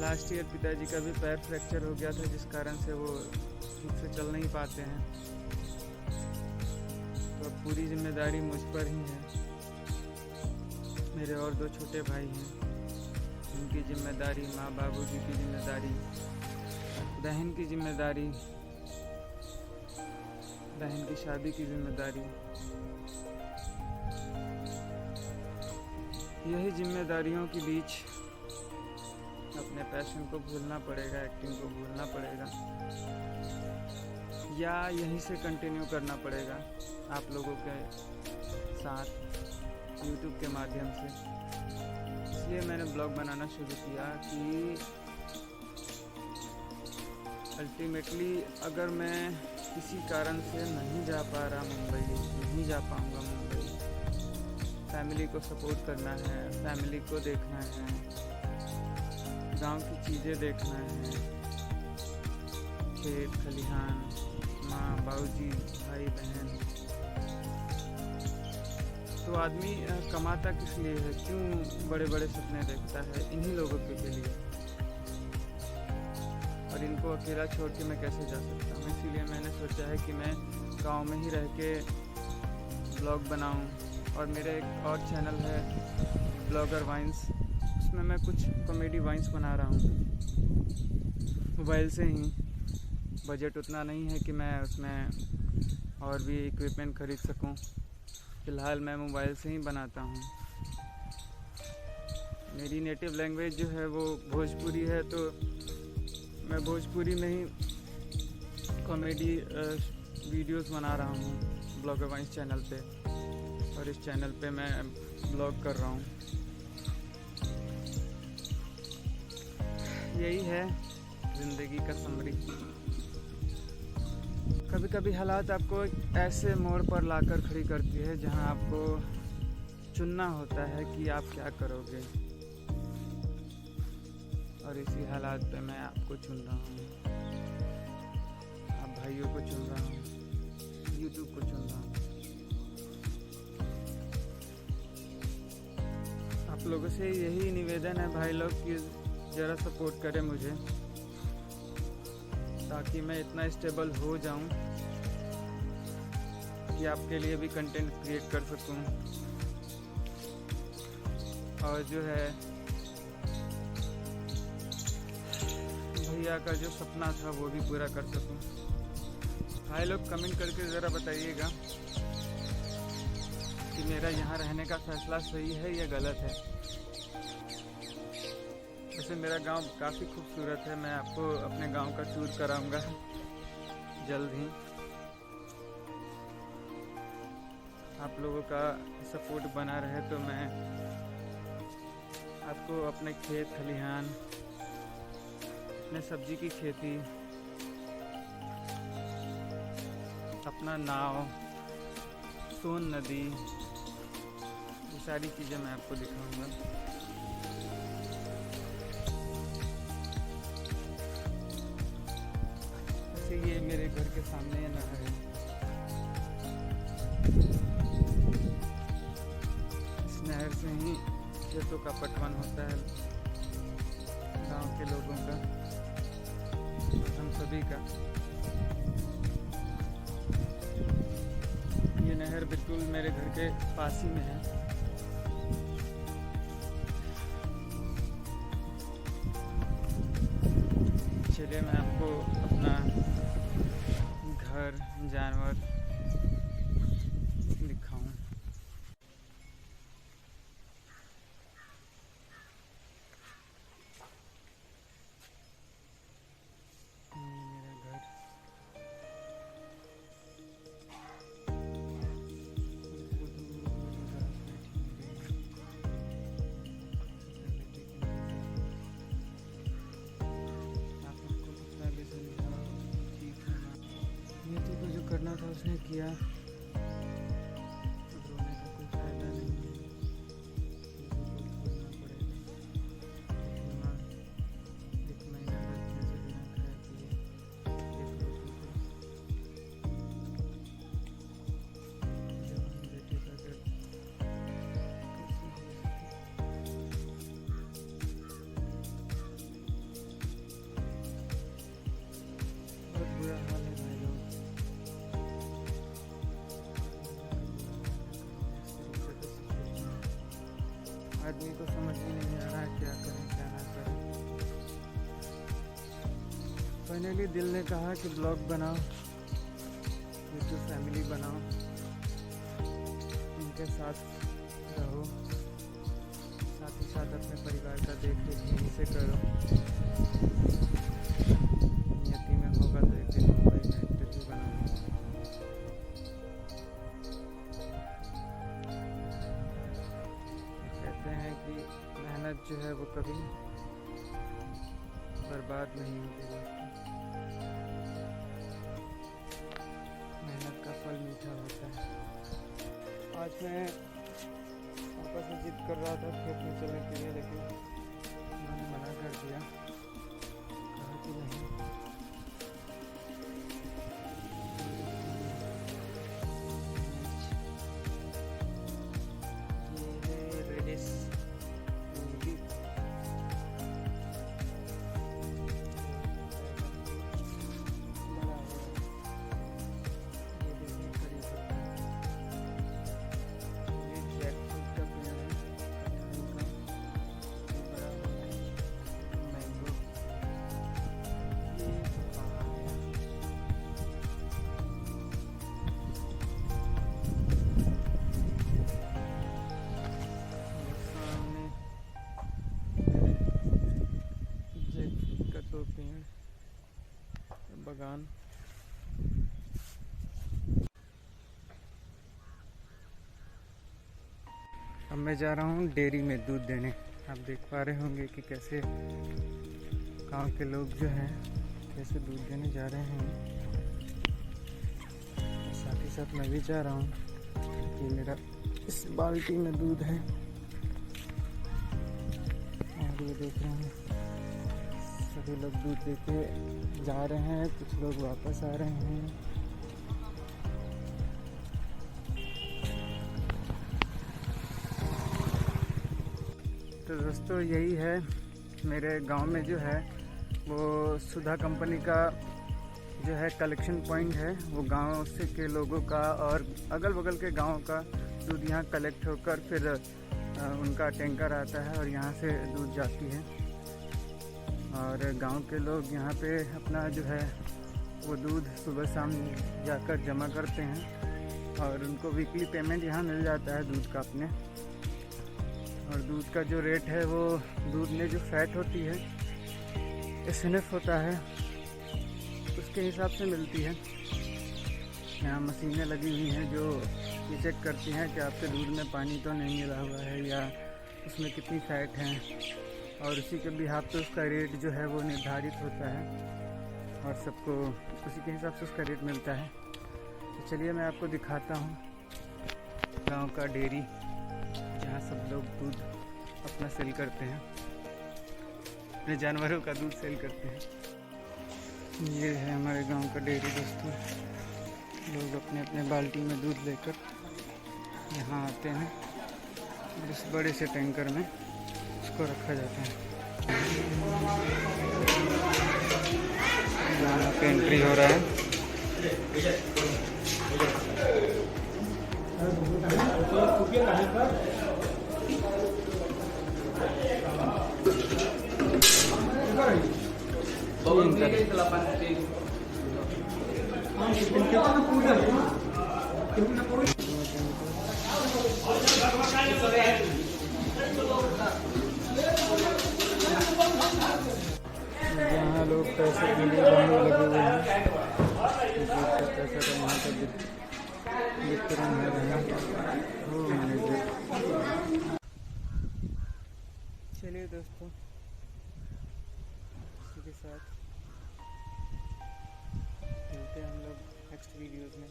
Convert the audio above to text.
Last year पिताजी का भी पैर फ्रैक्चर हो गया था, जिस कारण से वो ठीक से चल नहीं पाते हैं। तो अब पूरी जिम्मेदारी मुझ पर ही है। मेरे और 2 छोटे भाई हैं, उनकी जिम्मेदारी, माँ बाबूजी की जिम्मेदारी, बहन की जिम्मेदारी, बहन की शादी की जिम्मेदारी। यही जिम्मेदारियों के बीच अपने पैशन को भूलना पड़ेगा, एक्टिंग को भूलना पड़ेगा, या यहीं से कंटिन्यू करना पड़ेगा आप लोगों के साथ यूट्यूब के माध्यम से। इसलिए मैंने ब्लॉग बनाना शुरू किया कि अल्टीमेटली अगर मैं किसी कारण से नहीं जा पा रहा मुंबई, नहीं जा पाऊँगा मुंबई, फैमिली को सपोर्ट करना है, फैमिली को देखना है, गांव की चीज़ें देखना है, खेत खलिहान, माँ बाबूजी, भाई बहन। तो आदमी कमाता किस लिए है, क्यों बड़े बड़े सपने देखता है? इन्हीं लोगों के लिए। और इनको अकेला छोड़ के मैं कैसे जा सकता हूँ? इसीलिए मैंने सोचा है कि मैं गांव में ही रह के ब्लॉग बनाऊँ। और मेरा एक और चैनल है ब्लॉगर वाइन्स, उसमें मैं कुछ कॉमेडी वाइन्स बना रहा हूँ मोबाइल से ही। बजट उतना नहीं है कि मैं उसमें और भी इक्विपमेंट ख़रीद सकूँ। फ़िलहाल मैं मोबाइल से ही बनाता हूँ। मेरी नेटिव लैंग्वेज जो है वो भोजपुरी है, तो मैं भोजपुरी में ही कॉमेडी वीडियोस बना रहा हूँ ब्लॉगर वाइन्स चैनल पे। और इस चैनल पे मैं ब्लॉग कर रहा हूँ। यही है ज़िंदगी का समरी। कभी कभी हालात आपको ऐसे मोड़ पर लाकर खड़ी करती है जहाँ आपको चुनना होता है कि आप क्या करोगे। और इसी हालात पे मैं आपको चुन रहा हूँ, आप भाइयों को चुन रहा हूँ, यूट्यूब को चुन रहा हूँ। आप लोगों से यही निवेदन है भाई लोग कि ज़रा सपोर्ट करें मुझे, ताकि मैं इतना स्टेबल हो जाऊं कि आपके लिए भी कंटेंट क्रिएट कर सकूं। और जो है भैया का जो सपना था वो भी पूरा कर सकूं। भाई लोग कमेंट करके ज़रा बताइएगा कि मेरा यहाँ रहने का फैसला सही है या गलत है। वैसे मेरा गांव काफ़ी खूबसूरत है, मैं आपको अपने गांव का टूर कराऊंगा जल्द ही। आप लोगों का सपोर्ट बना रहे तो मैं आपको अपने खेत खलिहान, अपने सब्जी की खेती, अपना नाव, सोन नदी, ये सारी चीज़ें मैं आपको दिखाऊंगा। जैसे ये मेरे घर के सामने ये नहर है, इस नहर से ही खेतों का पटवन होता है, गांव के लोगों का, हम सभी का। ये नहर बिल्कुल मेरे घर के पास ही में है। चलिए मैं आपको अपना घर, जानवर दिखाऊं। मेरा घर, नीति को जो करना था उसने किया, अब रोने का कोई फायदा नहीं है। बोलना पड़ेगा। माँ 1 महीना बच्चे से बिना खाए पिए एक रोटी को, जब हम बेटे का दर्द कैसे हो सके। आदमी को समझ ही नहीं आ रहा है क्या करें क्या ना करें। फाइनली दिल ने कहा कि ब्लॉग बनाओ, यूट्यूब फैमिली बनाओ, उनके साथ रहो, साथ ही साथ अपने परिवार का देख रेख यहीं से करो। नियति में होगा तो एक दिन मुंबई में इंटरव्यू बनाऊंगा। कहते हैं कि मेहनत जो है वो कभी बर्बाद नहीं होती दोस्तों, मेहनत का फल मीठा होता है। आज मैं पापा से जिद कर रहा था खेत में चलने के लिए, लेकिन उन्होंने मना कर दिया, कहा कि नहीं। ये रेडिस मूंगी, बड़ा है, ये देखिए खड़ी पत्ता, ये जैकफ्रूट का पेड़ है, कटहल का, ये बड़ा मैंगो, ये पपाया, सामने जैकफ्रूट का 2 पेड़, बागान। अब मैं जा रहा हूँ डेयरी में दूध देने। आप देख पा रहे होंगे कि कैसे गांव के लोग जो हैं कैसे दूध देने जा रहे हैं। साथ ही साथ मैं भी जा रहा हूँ कि मेरा इस बाल्टी में दूध है। और ये देख रहे हैं सभी लोग दूध देके जा रहे हैं, कुछ लोग वापस आ रहे हैं। तो दोस्तों यही है मेरे गांव में जो है वो सुधा कंपनी का जो है कलेक्शन पॉइंट है। वो गांव से के लोगों का और अगल बगल के गांव का दूध यहाँ कलेक्ट होकर फिर उनका टैंकर आता है और यहाँ से दूध जाती है। और गांव के लोग यहाँ पे अपना जो है वो दूध सुबह शाम जाकर जमा करते हैं और उनको वीकली पेमेंट यहाँ मिल जाता है दूध का अपने। और दूध का जो रेट है वो दूध में जो फैट होती है, एसएनएफ होता है, उसके हिसाब से मिलती है। यहाँ मशीनें लगी हुई हैं जो ये चेक करती हैं कि आपके दूध में पानी तो नहीं मिला हुआ है या उसमें कितनी फैट है, और उसी के बिहाफ पे उसका रेट जो है वो निर्धारित होता है और सबको उसी के हिसाब से उसका रेट मिलता है। तो चलिए मैं आपको दिखाता हूँ गांव का डेयरी जहाँ सब लोग दूध अपना सेल करते हैं, अपने जानवरों का दूध सेल करते हैं। ये है हमारे गांव का डेयरी दोस्तों। लोग अपने अपने बाल्टी में दूध लेकर यहाँ आते हैं और इस बड़े से टैंकर में उसको रखा जाता है। यहाँ पे एंट्री हो रहा है। यहाँ लोग पैसे के लिए लाइन लगे हुए हैं। पैसा का यहाँ पर वितरण हो रहा है। वो मैनेजर। चलिए दोस्तों, इसी के साथ मिलते हैं हम लोग नेक्स्ट वीडियोज़ में।